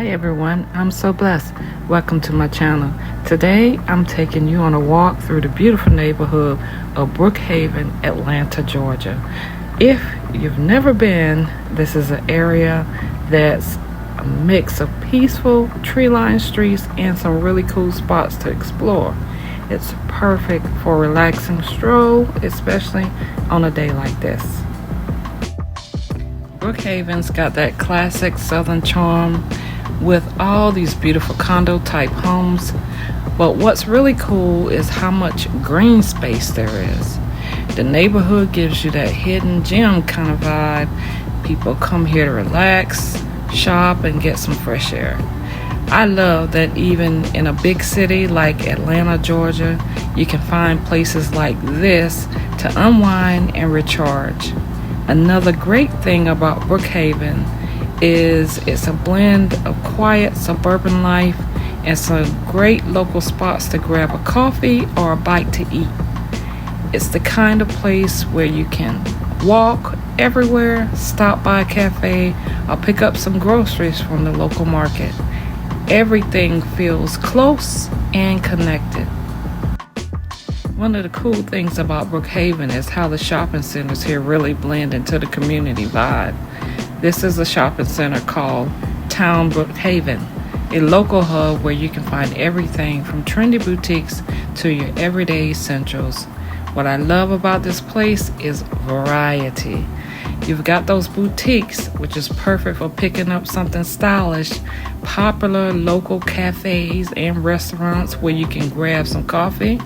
Hi everyone, I'm SoBlezz. Welcome to my channel. Today I'm taking you on a walk through the beautiful neighborhood of Brookhaven, Atlanta, Georgia. If you've never been, this is an area that's a mix of peaceful tree-lined streets and some really cool spots to explore. It's perfect for a relaxing stroll, especially on a day like this. Brookhaven's got that classic southern charm with all these beautiful condo type homes, but what's really cool is how much green space there is. The neighborhood gives you that hidden gem kind of vibe. People come here to relax, shop, and get some fresh air. I love that even in a big city like Atlanta, Georgia, you can find places like this to unwind and recharge. Another great thing about Brookhaven is it's a blend of quiet suburban life and some great local spots to grab a coffee or a bite to eat. It's the kind of place where you can walk everywhere, stop by a cafe, or pick up some groceries from the local market. Everything feels close and connected. One of the cool things about Brookhaven is how the shopping centers here really blend into the community vibe. This is a shopping center called Town Brookhaven, a local hub where you can find everything from trendy boutiques to your everyday essentials. What I love about this place is variety. You've got those boutiques, which is perfect for picking up something stylish, popular local cafes and restaurants where you can grab some coffee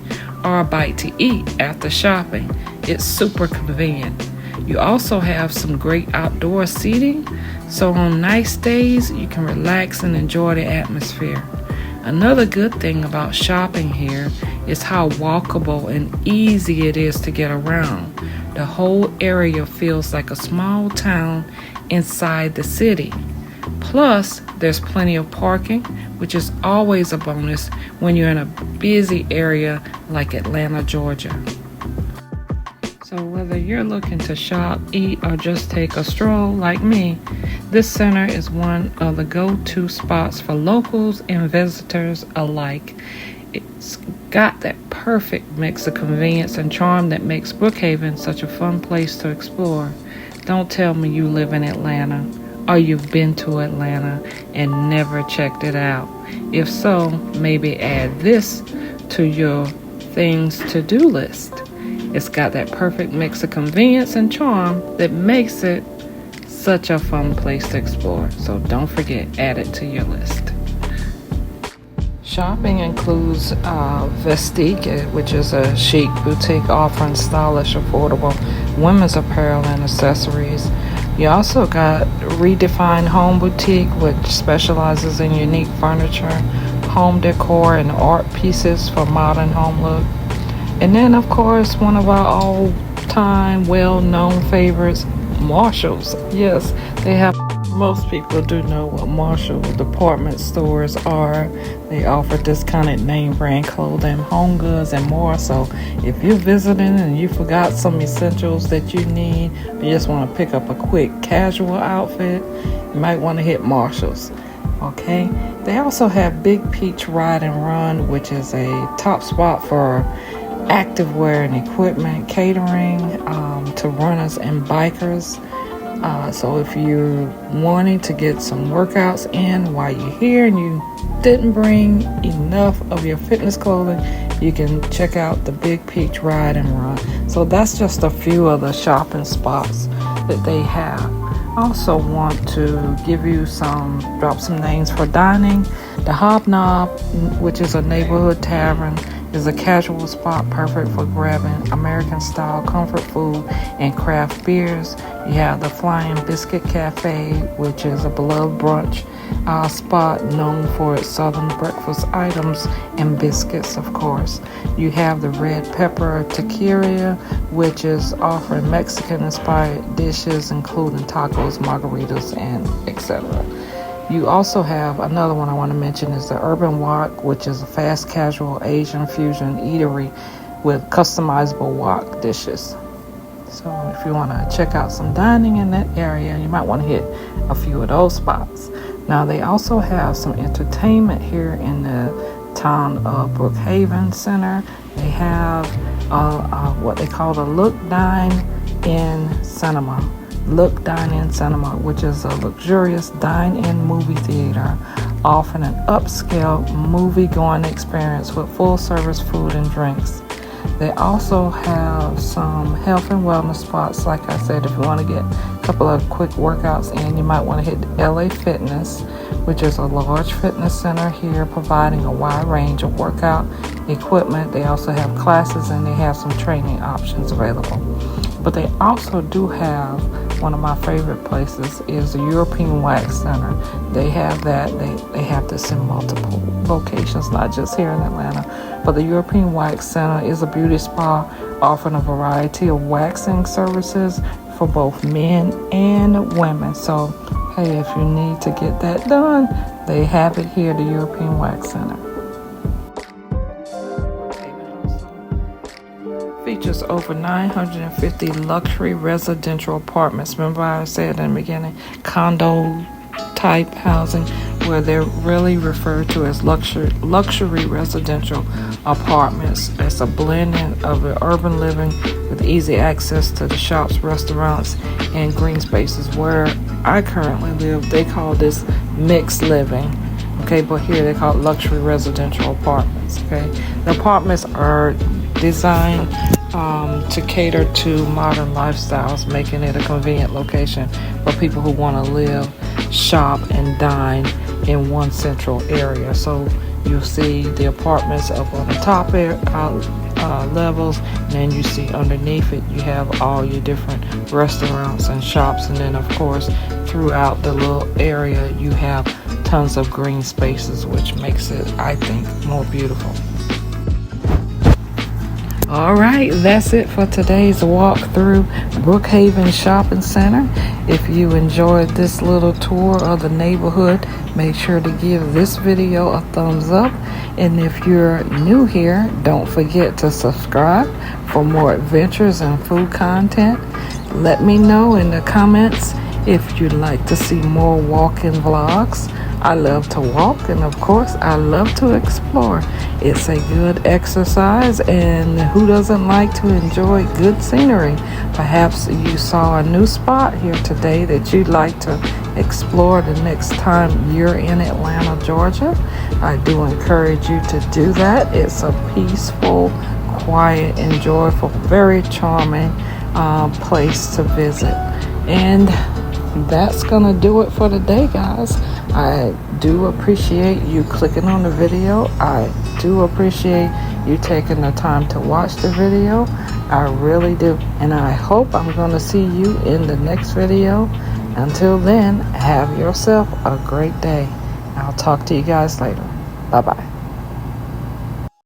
or a bite to eat after shopping. It's super convenient. You also have some great outdoor seating, so on nice days you can relax and enjoy the atmosphere. Another good thing about shopping here is how walkable and easy it is to get around. The whole area feels like a small town inside the city. Plus, there's plenty of parking, which is always a bonus when you're in a busy area like Atlanta, Georgia. So whether you're looking to shop, eat, or just take a stroll like me, this center is one of the go-to spots for locals and visitors alike. It's got that perfect mix of convenience and charm that makes Brookhaven such a fun place to explore. Don't tell me you live in Atlanta or you've been to Atlanta and never checked it out. If so, maybe add this to your things to-do list. It's got that perfect mix of convenience and charm that makes it such a fun place to explore. So don't forget, add it to your list. Shopping includes Vestique, which is a chic boutique offering stylish, affordable women's apparel and accessories. You also got Redefined Home Boutique, which specializes in unique furniture, home decor, and art pieces for modern home look. And then, of course, one of our all-time well-known favorites, Marshalls. Yes, they have. Most people do know what Marshall department stores are. They offer discounted name brand clothing, home goods, and more. So if you're visiting and you forgot some essentials that you need, or you just want to pick up a quick casual outfit, you might want to hit Marshall's. Okay, they also have Big Peach Ride and Run, which is a top spot for activewear and equipment, catering to runners and bikers. So if you're wanting to get some workouts in while you're here and you didn't bring enough of your fitness clothing, you can check out the Big Peach Ride and Run. So that's just a few of the shopping spots that they have. I also want to drop some names for dining. The Hobnob, which is a neighborhood tavern, is a casual spot perfect for grabbing American-style comfort food and craft beers. You have the Flying Biscuit Café, which is a beloved brunch spot known for its southern breakfast items and biscuits, of course. You have the Red Pepper Taqueria, which is offering Mexican-inspired dishes, including tacos, margaritas, and etc. You also have another one I want to mention is the Urban Wok, which is a fast casual Asian fusion eatery with customizable wok dishes. So if you want to check out some dining in that area, you might want to hit a few of those spots. Now they also have some entertainment here in the Town Brookhaven Center. They have what they call the LOOK Dine-In Cinema. LOOK Dine-In Cinema, which is a luxurious dine-in movie theater, offering an upscale movie-going experience with full-service food and drinks. They also have some health and wellness spots. Like I said, if you want to get a couple of quick workouts in, you might want to hit LA Fitness, which is a large fitness center here providing a wide range of workout equipment. They also have classes and they have some training options available. But they also do have one of my favorite places is the Urban Wok Center. They have that. They have this in multiple locations, not just here in Atlanta. But the Urban Wok Center is a beauty spa offering a variety of waxing services for both men and women. So, hey, if you need to get that done, they have it here at the Urban Wok Center. Features over 950 luxury residential apartments. Remember I said in the beginning, condo type housing, where they're really referred to as luxury residential apartments. It's a blending of the urban living with easy access to the shops, restaurants, and green spaces. Where I currently live, they call this mixed living. Okay, but here they call it luxury residential apartments. Okay, the apartments are designed to cater to modern lifestyles, making it a convenient location for people who want to live, shop, and dine in one central area. So you'll see the apartments up on the top levels, and then you see underneath it you have all your different restaurants and shops, and then of course throughout the little area you have tons of green spaces, which makes it, I think, more beautiful. All right, that's it for today's walk through Brookhaven Shopping Center. If you enjoyed this little tour of the neighborhood, make sure to give this video a thumbs up. And if you're new here, don't forget to subscribe for more adventures and food content. Let me know in the comments if you'd like to see more walking vlogs. I love to walk, and of course I love to explore. It's a good exercise, and who doesn't like to enjoy good scenery? Perhaps you saw a new spot here today that you'd like to explore the next time you're in Atlanta, Georgia. I do encourage you to do that. It's a peaceful, quiet, and joyful, very charming place to visit. And that's gonna do it for today, guys. I do appreciate you clicking on the video. I do appreciate you taking the time to watch the video. I really do. And I hope I'm going to see you in the next video. Until then, have yourself a great day. I'll talk to you guys later. Bye-bye.